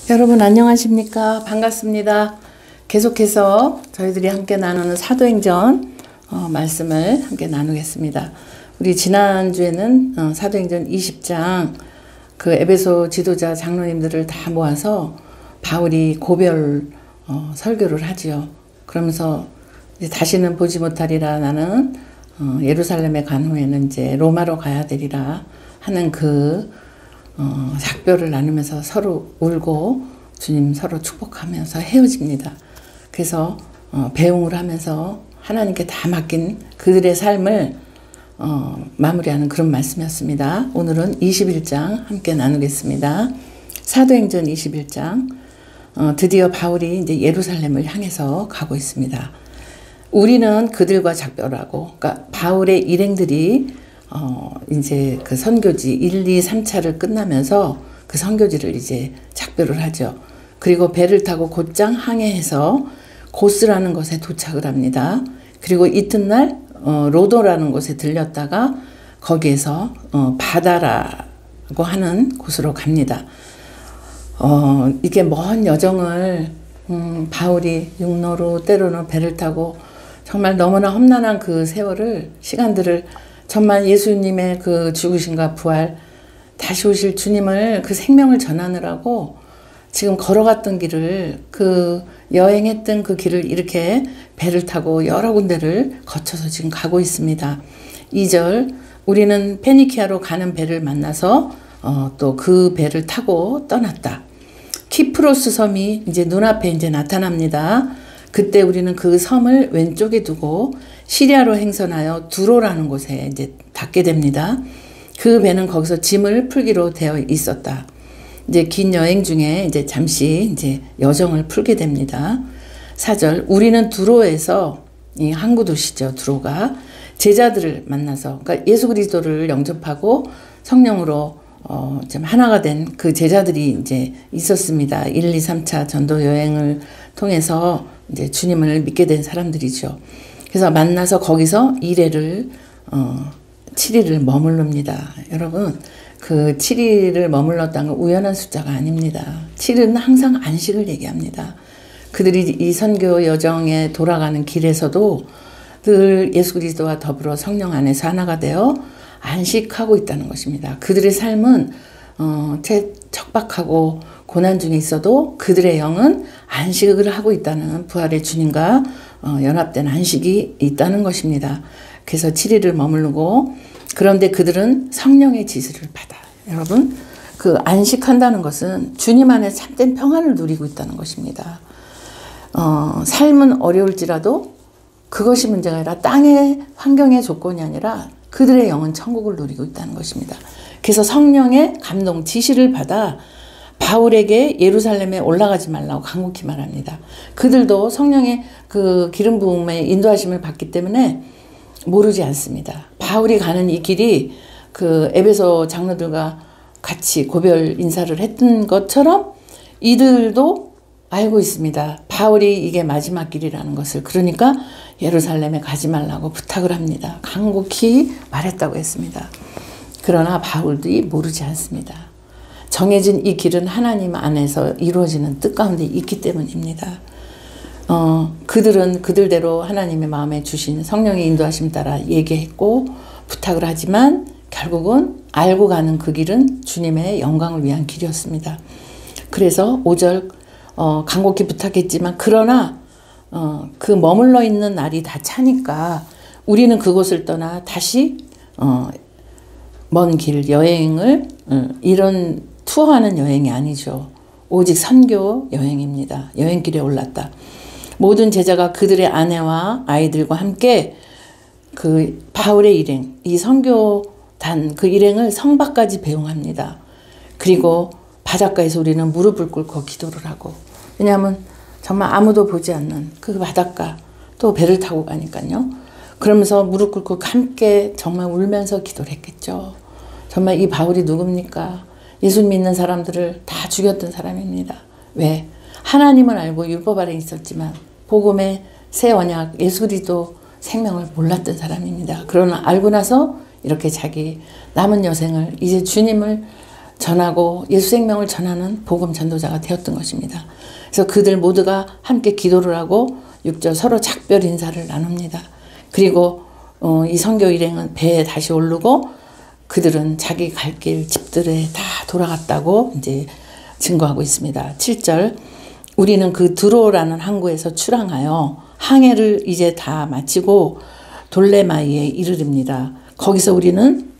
여러분 안녕하십니까? 반갑습니다. 계속해서 저희들이 함께 나누는 사도행전 말씀을 함께 나누겠습니다. 우리 지난주에는 사도행전 20장 그 에베소 지도자 장로님들을 다 모아서 바울이 고별 설교를 하지요. 그러면서 이제 다시는 보지 못하리라 나는 예루살렘에 간 후에는 이제 로마로 가야 되리라 하는 그 작별을 나누면서 서로 울고 주님 서로 축복하면서 헤어집니다. 그래서 배웅을 하면서 하나님께 다 맡긴 그들의 삶을 마무리하는 그런 말씀이었습니다. 오늘은 21장 함께 나누겠습니다. 사도행전 21장 드디어 바울이 이제 예루살렘을 향해서 가고 있습니다. 우리는 그들과 작별하고, 그러니까 바울의 일행들이 이제 그 선교지 1, 2, 3차를 끝나면서 그 선교지를 이제 작별을 하죠. 그리고 배를 타고 곧장 항해해서 고스라는 곳에 도착을 합니다. 그리고 이튿날 로도라는 곳에 들렸다가 거기에서 바다라고 하는 곳으로 갑니다. 이게 먼 여정을 바울이 육로로 때로는 배를 타고 정말 너무나 험난한 그 세월을 시간들을 정말 예수님의 그 죽으심과 부활 다시 오실 주님을 그 생명을 전하느라고 지금 걸어갔던 길을 그 여행했던 그 길을 이렇게 배를 타고 여러 군데를 거쳐서 지금 가고 있습니다. 2절 우리는 페니키아로 가는 배를 만나서 또 그 배를 타고 떠났다. 키프로스 섬이 이제 눈앞에 이제 나타납니다. 그때 우리는 그 섬을 왼쪽에 두고 시리아로 행선하여 두로라는 곳에 이제 닿게 됩니다. 그 배는 거기서 짐을 풀기로 되어 있었다. 이제 긴 여행 중에 이제 잠시 이제 여정을 풀게 됩니다. 4절 우리는 두로에서 이 항구 도시죠. 두로가 제자들을 만나서 그러니까 예수 그리스도를 영접하고 성령으로 좀 하나가 된 그 제자들이 이제 있었습니다. 1, 2, 3차 전도 여행을 통해서 이제 주님을 믿게 된 사람들이죠. 그래서 만나서 거기서 7일을 머무릅니다. 여러분 그 7일을 머물렀다는 건 우연한 숫자가 아닙니다. 7일은 항상 안식을 얘기합니다. 그들이 이 선교 여정에 돌아가는 길에서도 늘 예수 그리스도와 더불어 성령 안에서 하나가 되어 안식하고 있다는 것입니다. 그들의 삶은 척박하고 고난 중에 있어도 그들의 영은 안식을 하고 있다는 부활의 주님과 연합된 안식이 있다는 것입니다. 그래서 7일을 머무르고 그런데 그들은 성령의 지시를 받아요. 여러분 그 안식한다는 것은 주님 안에 참된 평안을 누리고 있다는 것입니다. 삶은 어려울지라도 그것이 문제가 아니라 땅의 환경의 조건이 아니라 그들의 영은 천국을 누리고 있다는 것입니다. 그래서 성령의 감동 지시를 받아 바울에게 예루살렘에 올라가지 말라고 간곡히 말합니다. 그들도 성령의 그 기름 부음의 인도하심을 받기 때문에 모르지 않습니다. 바울이 가는 이 길이 그 에베소 장로들과 같이 고별 인사를 했던 것처럼 이들도 알고 있습니다. 바울이 이게 마지막 길이라는 것을. 그러니까 예루살렘에 가지 말라고 부탁을 합니다. 간곡히 말했다고 했습니다. 그러나 바울도 모르지 않습니다. 정해진 이 길은 하나님 안에서 이루어지는 뜻 가운데 있기 때문입니다. 그들은 그들대로 하나님의 마음에 주신 성령의 인도하심 따라 얘기했고 부탁을 하지만 결국은 알고 가는 그 길은 주님의 영광을 위한 길이었습니다. 그래서 5절 간곡히 부탁했지만 그러나 그 머물러 있는 날이 다 차니까 우리는 그곳을 떠나 다시 먼 길 여행을 이런 투어하는 여행이 아니죠. 오직 선교 여행입니다. 여행길에 올랐다. 모든 제자가 그들의 아내와 아이들과 함께 그 바울의 일행, 이 선교단 그 일행을 성 밖까지 배웅합니다. 그리고 바닷가에서 우리는 무릎을 꿇고 기도를 하고 왜냐하면 정말 아무도 보지 않는 그 바닷가 또 배를 타고 가니까요. 그러면서 무릎 꿇고 함께 정말 울면서 기도를 했겠죠. 정말 이 바울이 누굽니까? 예수 믿는 사람들을 다 죽였던 사람입니다. 왜? 하나님을 알고 율법 아래 있었지만 복음의 새 언약 예수 그리스도 생명을 몰랐던 사람입니다. 그러나 알고 나서 이렇게 자기 남은 여생을 이제 주님을 전하고 예수 생명을 전하는 복음 전도자가 되었던 것입니다. 그래서 그들 모두가 함께 기도를 하고 6절 서로 작별 인사를 나눕니다. 그리고 이 선교 일행은 배에 다시 오르고 그들은 자기 갈 길 집들에 다 돌아갔다고 이제 증거하고 있습니다. 7절 우리는 그 드로라는 항구에서 출항하여 항해를 이제 다 마치고 돌레마이에 이르릅니다. 거기서 우리는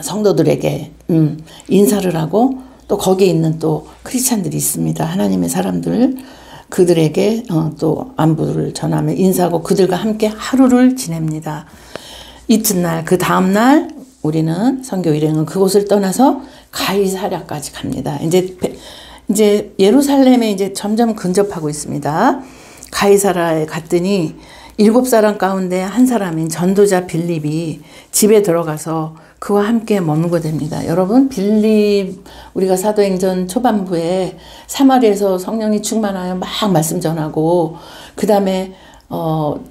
성도들에게 인사를 하고 또 거기에 있는 또 크리스찬들이 있습니다. 하나님의 사람들 그들에게 또 안부를 전하며 인사하고 그들과 함께 하루를 지냅니다. 이튿날 그 다음날 우리는 선교 일행은 그곳을 떠나서 가이사랴까지 갑니다. 이제 예루살렘에 이제 점점 근접하고 있습니다. 가이사랴에 갔더니 7사람 가운데 한 사람인 전도자 빌립이 집에 들어가서 그와 함께 머물게 됩니다. 여러분 빌립 우리가 사도행전 초반부에 사마리아에서 성령이 충만하여 막 말씀 전하고 그 다음에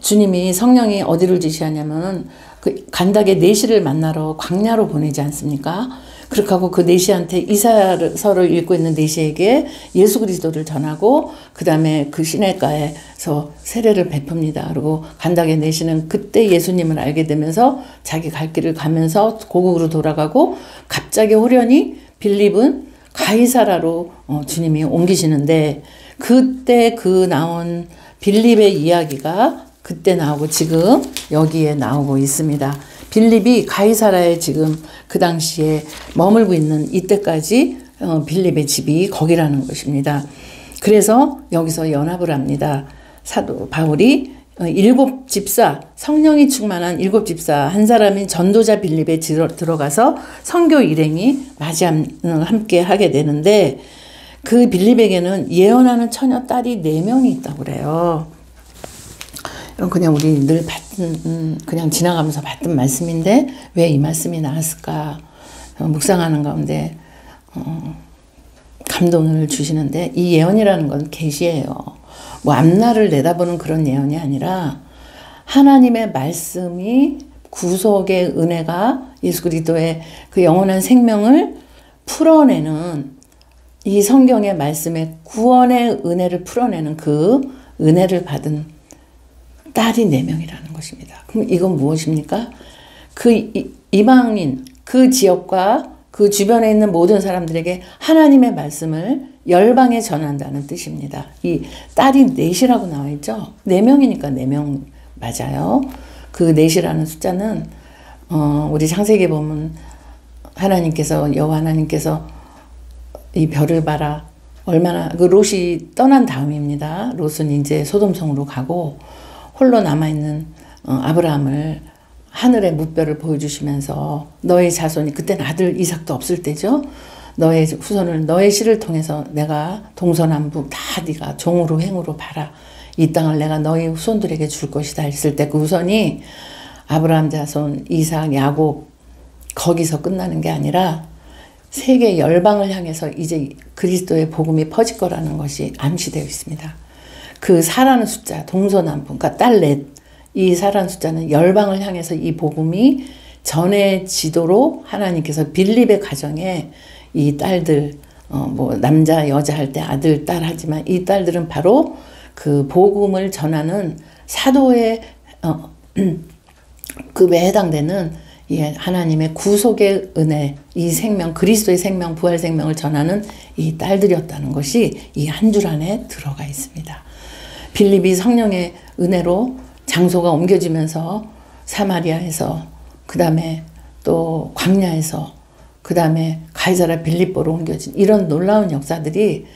주님이 성령이 어디를 지시하냐면 그 간닥의 내시를 만나러 광야로 보내지 않습니까? 그렇게 하고 그 내시한테 이사야서를 읽고 있는 내시에게 예수 그리스도를 전하고 그 다음에 그 시내가에서 세례를 베풉니다. 그리고 간닥의 내시는 그때 예수님을 알게 되면서 자기 갈 길을 가면서 고국으로 돌아가고 갑자기 호련히 빌립은 가이사라로 주님이 옮기시는데 그때 그 나온 빌립의 이야기가 그때 나오고 지금 여기에 나오고 있습니다. 빌립이 가이사라에 지금 그 당시에 머물고 있는 이때까지 빌립의 집이 거기라는 것입니다. 그래서 여기서 연합을 합니다. 사도 바울이 7집사 성령이 충만한 7집사 한 사람인 전도자 빌립에 들어가서 선교 일행이 함께 하게 되는데 그 빌립에게는 예언하는 처녀 딸이 4명이 있다고 그래요. 그냥 우리 늘 그냥 지나가면서 봤던 말씀인데 왜 이 말씀이 나왔을까 묵상하는 가운데 감동을 주시는데 이 예언이라는 건 계시예요. 뭐 앞날을 내다보는 그런 예언이 아니라 하나님의 말씀이 구속의 은혜가 예수 그리스도의 그 영원한 생명을 풀어내는 이 성경의 말씀의 구원의 은혜를 풀어내는 그 은혜를 받은 딸이 4명이라는 것입니다. 그럼 이건 무엇입니까? 그 이방인, 그 지역과 그 주변에 있는 모든 사람들에게 하나님의 말씀을 열방에 전한다는 뜻입니다. 이 딸이 넷이라고 나와 있죠. 4명이니까 4명 맞아요. 그 넷이라는 숫자는 우리 창세기에 보면 여호와 하나님께서 이 별을 봐라. 얼마나 그 롯이 떠난 다음입니다. 롯은 이제 소돔성으로 가고 홀로 남아있는 아브라함을 하늘의 무별을 보여주시면서 너의 자손이 그때는 아들 이삭도 없을 때죠. 너의 후손을 너의 씨를 통해서 내가 동서남북 다 네가 종으로 행으로 봐라. 이 땅을 내가 너희 후손들에게 줄 것이다 했을 때 그 후손이 아브라함 자손 이삭 야곱 거기서 끝나는 게 아니라 세계 열방을 향해서 이제 그리스도의 복음이 퍼질 거라는 것이 암시되어 있습니다. 그 사라는 숫자 동서남북 그러니까 딸 넷 이 사라는 숫자는 열방을 향해서 이 복음이 전해지도록 하나님께서 빌립의 가정에 이 딸들 뭐 남자 여자 할 때 아들 딸 하지만 이 딸들은 바로 그 복음을 전하는 사도의 급에 해당되는 하나님의 구속의 은혜 이 생명 그리스도의 생명 부활 생명을 전하는 이 딸들이었다는 것이 이 한 줄 안에 들어가 있습니다. 빌립이 성령의 은혜로 장소가 옮겨지면서 사마리아에서 그 다음에 또 광야에서 그 다음에 가이사랴 빌립보로 옮겨진 이런 놀라운 역사들이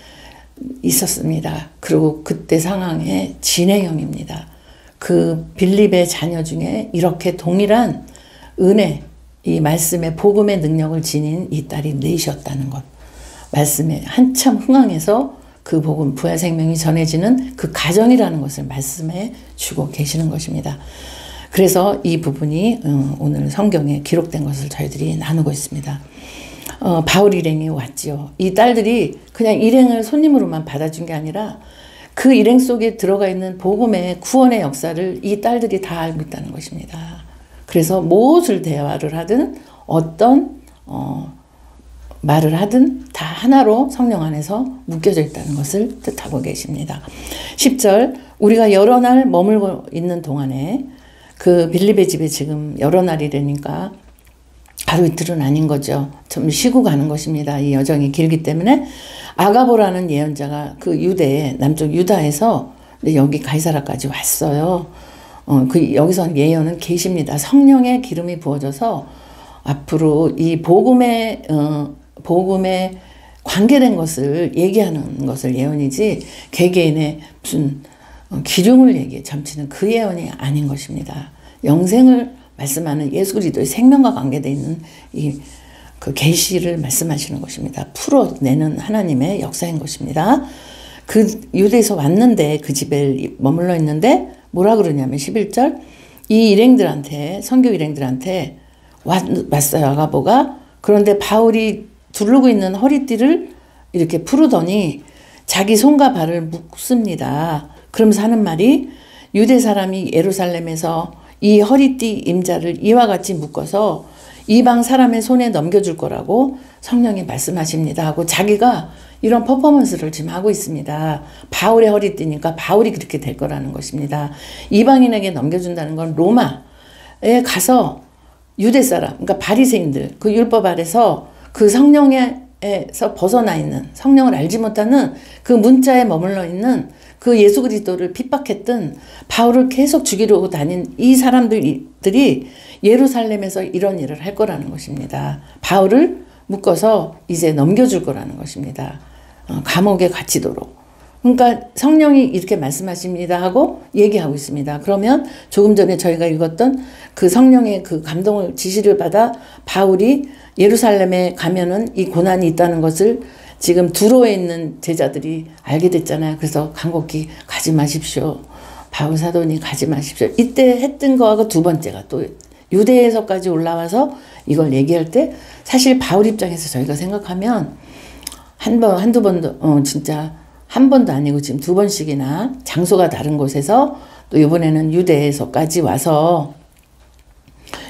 있었습니다. 그리고 그때 상황의 진행형입니다. 그 빌립의 자녀 중에 이렇게 동일한 은혜, 이 말씀의 복음의 능력을 지닌 이 딸이 넷이었다는 것. 말씀에 한참 흥황해서 그 복음 부활 생명이 전해지는 그 가정이라는 것을 말씀해 주고 계시는 것입니다. 그래서 이 부분이 오늘 성경에 기록된 것을 저희들이 나누고 있습니다. 바울 일행이 왔지요. 이 딸들이 그냥 일행을 손님으로만 받아준 게 아니라 그 일행 속에 들어가 있는 복음의 구원의 역사를 이 딸들이 다 알고 있다는 것입니다. 그래서 무엇을 대화를 하든 어떤 말을 하든 다 하나로 성령 안에서 묶여져 있다는 것을 뜻하고 계십니다. 10절 우리가 여러 날 머물고 있는 동안에 그 빌립의 집에 지금 여러 날이라니까 하루 이틀은 아닌 거죠. 좀 쉬고 가는 것입니다. 이 여정이 길기 때문에 아가보라는 예언자가 그 유대 남쪽 유다에서 여기 가이사라까지 왔어요. 여기서 예언은 계십니다. 성령의 기름이 부어져서 앞으로 이 복음에 관계된 것을 얘기하는 것을 예언이지 개개인의 무슨 기륭을 얘기해 점치는 그 예언이 아닌 것입니다. 영생을 말씀하는 예수 그리스도의 생명과 관계되어 있는 그 계시를 말씀하시는 것입니다. 풀어내는 하나님의 역사인 것입니다. 그 유대에서 왔는데 그 집에 머물러 있는데 뭐라 그러냐면 11절 이 일행들한테 선교 일행들한테 왔어요. 아가보가. 그런데 바울이 두르고 있는 허리띠를 이렇게 풀으더니 자기 손과 발을 묶습니다. 그러면서 하는 말이 유대 사람이 예루살렘에서 이 허리띠 임자를 이와 같이 묶어서 이방 사람의 손에 넘겨줄 거라고 성령이 말씀하십니다 하고 자기가 이런 퍼포먼스를 지금 하고 있습니다. 바울의 허리띠니까 바울이 그렇게 될 거라는 것입니다. 이방인에게 넘겨준다는 건 로마에 가서 유대 사람, 그러니까 바리새인들, 그 율법 아래서 그 성령에서 벗어나 있는, 성령을 알지 못하는 그 문자에 머물러 있는 그 예수 그리스도를 핍박했던 바울을 계속 죽이려고 다닌 이 사람들이 예루살렘에서 이런 일을 할 거라는 것입니다. 바울을 묶어서 이제 넘겨줄 거라는 것입니다. 감옥에 갇히도록. 그러니까 성령이 이렇게 말씀하십니다 하고 얘기하고 있습니다. 그러면 조금 전에 저희가 읽었던 그 성령의 그 감동을 지시를 받아 바울이 예루살렘에 가면은 이 고난이 있다는 것을 지금 두로에 있는 제자들이 알게 됐잖아요. 그래서 간곡히 가지 마십시오. 바울 사도니 가지 마십시오. 이때 했던 거하고 두 번째가 또 유대에서까지 올라와서 이걸 얘기할 때 사실 바울 입장에서 저희가 생각하면 한두 번도 진짜 한 번도 아니고 지금 두 번씩이나 장소가 다른 곳에서 또 이번에는 유대에서까지 와서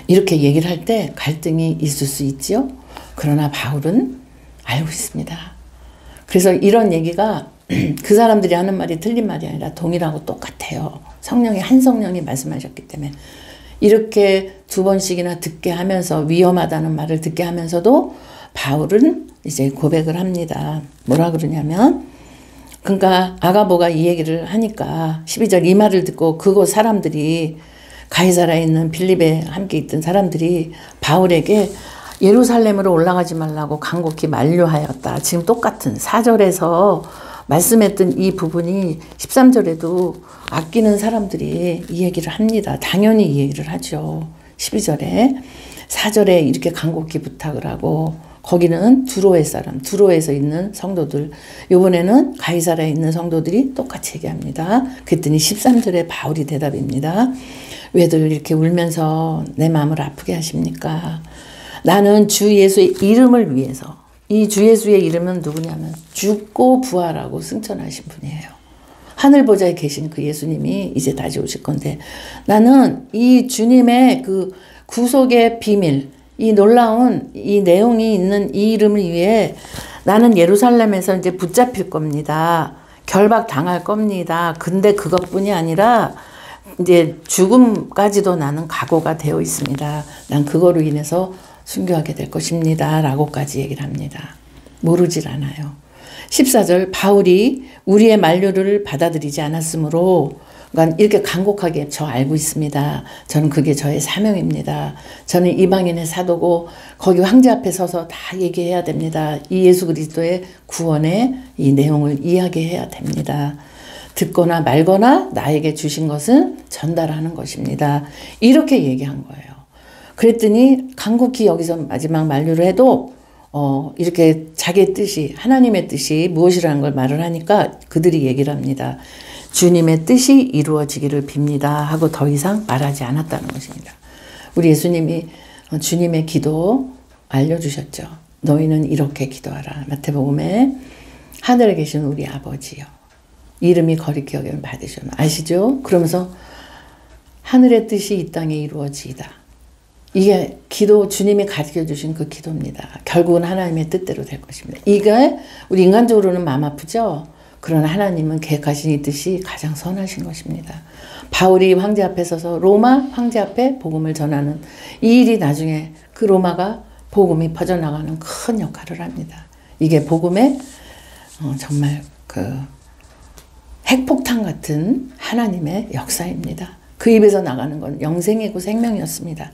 이렇게 얘기를 할 때 갈등이 있을 수 있지요. 그러나 바울은 알고 있습니다. 그래서 이런 얘기가 그 사람들이 하는 말이 틀린 말이 아니라 동일하고 똑같아요. 성령이 한 성령이 말씀하셨기 때문에 이렇게 두 번씩이나 듣게 하면서 위험하다는 말을 듣게 하면서도 바울은 이제 고백을 합니다. 뭐라 그러냐면 그러니까 아가보가 이 얘기를 하니까 12절 이 말을 듣고 그곳 사람들이 가이사라에 있는 빌립에 함께 있던 사람들이 바울에게 예루살렘으로 올라가지 말라고 간곡히 만류하였다. 지금 똑같은 4절에서 말씀했던 이 부분이 13절에도 아끼는 사람들이 이 얘기를 합니다. 당연히 이 얘기를 하죠. 12절에 4절에 이렇게 간곡히 부탁을 하고 거기는 두로의 사람, 두로에서 있는 성도들, 이번에는 가이사라에 있는 성도들이 똑같이 얘기합니다. 그랬더니 13절에 바울이 대답입니다. 왜들 이렇게 울면서 내 마음을 아프게 하십니까? 나는 주 예수의 이름을 위해서, 이 주 예수의 이름은 누구냐면 죽고 부활하고 승천하신 분이에요. 하늘 보좌에 계신 그 예수님이 이제 다시 오실 건데 나는 이 주님의 그 구속의 비밀, 이 놀라운 이 내용이 있는 이 이름을 위해 나는 예루살렘에서 이제 붙잡힐 겁니다. 결박 당할 겁니다. 근데 그것뿐이 아니라 이제 죽음까지도 나는 각오가 되어 있습니다. 난 그거로 인해서 순교하게 될 것입니다. 라고까지 얘기를 합니다. 모르질 않아요. 14절 바울이 우리의 만류를 받아들이지 않았으므로 그러니까 이렇게 간곡하게 저 알고 있습니다. 저는 그게 저의 사명입니다. 저는 이방인의 사도고 거기 황제 앞에 서서 다 얘기해야 됩니다. 이 예수 그리스도의 구원의 이 내용을 이야기해야 됩니다. 듣거나 말거나 나에게 주신 것은 전달하는 것입니다. 이렇게 얘기한 거예요. 그랬더니 간곡히 여기서 마지막 만류를 해도 이렇게 자기의 뜻이 하나님의 뜻이 무엇이라는 걸 말을 하니까 그들이 얘기를 합니다. 주님의 뜻이 이루어지기를 빕니다 하고 더 이상 말하지 않았다는 것입니다. 우리 예수님이 주님의 기도 알려주셨죠. 너희는 이렇게 기도하라. 마태복음에 하늘에 계신 우리 아버지요. 이름이 거룩히 여김을 받으시오. 아시죠? 그러면서 하늘의 뜻이 이 땅에 이루어지이다. 이게 기도, 주님이 가르쳐 주신 그 기도입니다. 결국은 하나님의 뜻대로 될 것입니다. 이게 우리 인간적으로는 마음 아프죠? 그러나 하나님은 계획하신 이 뜻이 가장 선하신 것입니다. 바울이 황제 앞에 서서 로마 황제 앞에 복음을 전하는 이 일이 나중에 그 로마가 복음이 퍼져나가는 큰 역할을 합니다. 이게 복음의 정말 그 핵폭탄 같은 하나님의 역사입니다. 그 입에서 나가는 건 영생이고 생명이었습니다.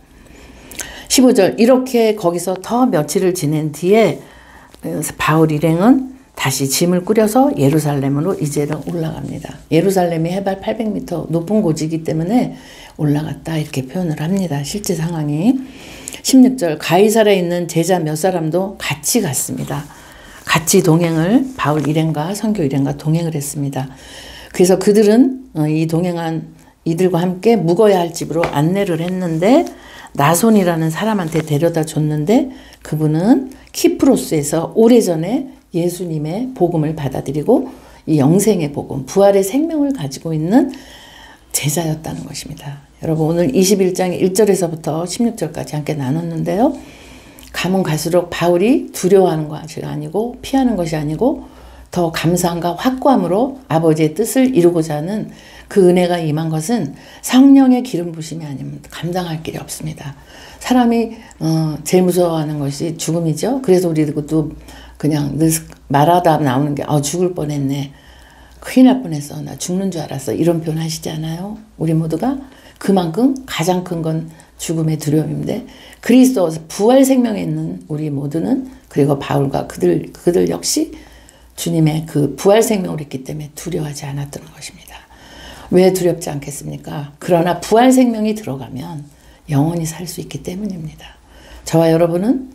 15절, 이렇게 거기서 더 며칠을 지낸 뒤에 바울 일행은 다시 짐을 꾸려서 예루살렘으로 이제는 올라갑니다. 예루살렘이 해발 800m 높은 고지이기 때문에 올라갔다 이렇게 표현을 합니다. 실제 상황이. 16절, 가이사랴에 있는 제자 몇 사람도 같이 갔습니다. 같이 동행을, 바울 일행과 선교 일행과 동행을 했습니다. 그래서 그들은 이 동행한 이들과 함께 묵어야 할 집으로 안내를 했는데 나손이라는 사람한테 데려다 줬는데 그분은 키프로스에서 오래전에 예수님의 복음을 받아들이고 이 영생의 복음, 부활의 생명을 가지고 있는 제자였다는 것입니다. 여러분 오늘 21장 1절에서부터 16절까지 함께 나눴는데요. 가면 갈수록 바울이 두려워하는 것이 아니고 피하는 것이 아니고 더 감사함과 확고함으로 아버지의 뜻을 이루고자 하는 그 은혜가 임한 것은 성령의 기름 부심이 아니면 감당할 길이 없습니다. 사람이 제일 무서워하는 것이 죽음이죠. 그래서 우리 그것도 그냥 늘 말하다 나오는 게 죽을 뻔했네. 큰일 날 뻔했어. 나 죽는 줄 알았어. 이런 표현 하시지 않아요? 우리 모두가 그만큼 가장 큰 건 죽음의 두려움인데 그리스도 부활 생명에 있는 우리 모두는 그리고 바울과 그들 역시 주님의 그 부활 생명을 있기 때문에 두려워하지 않았던 것입니다. 왜 두렵지 않겠습니까? 그러나 부활 생명이 들어가면 영원히 살 수 있기 때문입니다. 저와 여러분은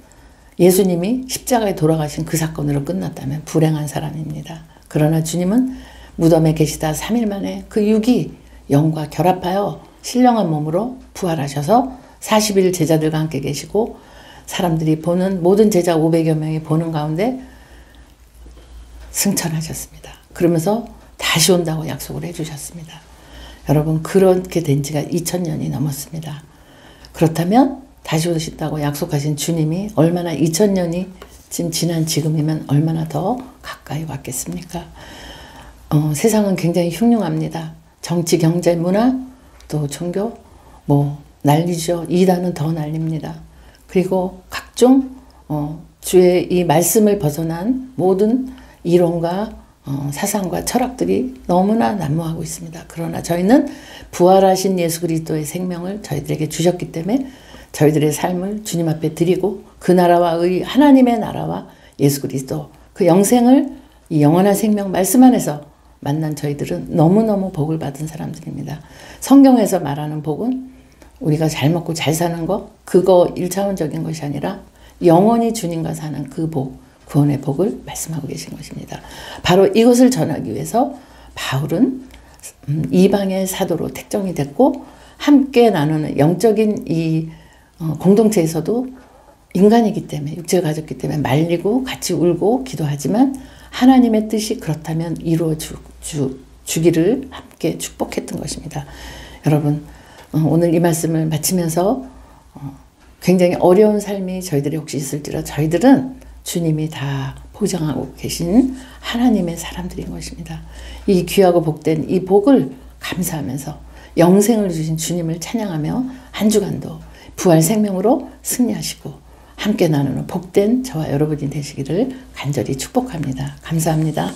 예수님이 십자가에 돌아가신 그 사건으로 끝났다면 불행한 사람입니다. 그러나 주님은 무덤에 계시다 3일 만에 그 육이 영과 결합하여 신령한 몸으로 부활하셔서 40일 제자들과 함께 계시고 사람들이 보는 모든 제자 500여 명이 보는 가운데 승천하셨습니다. 그러면서 다시 온다고 약속을 해주셨습니다. 여러분 그렇게 된 지가 2000년이 넘었습니다. 그렇다면 다시 오신다고 약속하신 주님이 얼마나 2000년이 지난 지금이면 얼마나 더 가까이 왔겠습니까? 세상은 굉장히 흉흉합니다. 정치, 경제, 문화, 또 종교, 난리죠. 이단은 더 난립니다. 그리고 각종 주의 이 말씀을 벗어난 모든 이론과 사상과 철학들이 너무나 난무하고 있습니다. 그러나 저희는 부활하신 예수 그리스도의 생명을 저희들에게 주셨기 때문에 저희들의 삶을 주님 앞에 드리고 그 나라와 하나님의 나라와 예수 그리스도 그 영생을 이 영원한 생명 말씀 안에서 만난 저희들은 너무너무 복을 받은 사람들입니다. 성경에서 말하는 복은 우리가 잘 먹고 잘 사는 거 그거 1차원적인 것이 아니라 영원히 주님과 사는 그 복, 구원의 복을 말씀하고 계신 것입니다. 바로 이것을 전하기 위해서 바울은 이방의 사도로 택정이 됐고 함께 나누는 영적인 이 공동체에서도 인간이기 때문에 육체를 가졌기 때문에 말리고 같이 울고 기도하지만 하나님의 뜻이 그렇다면 이루어 주기를 함께 축복했던 것입니다. 여러분 오늘 이 말씀을 마치면서 굉장히 어려운 삶이 저희들이 혹시 있을지라 저희들은 주님이 다 보장하고 계신 하나님의 사람들인 것입니다. 이 귀하고 복된 이 복을 감사하면서 영생을 주신 주님을 찬양하며 한 주간도 부활 생명으로 승리하시고 함께 나누는 복된 저와 여러분이 되시기를 간절히 축복합니다. 감사합니다.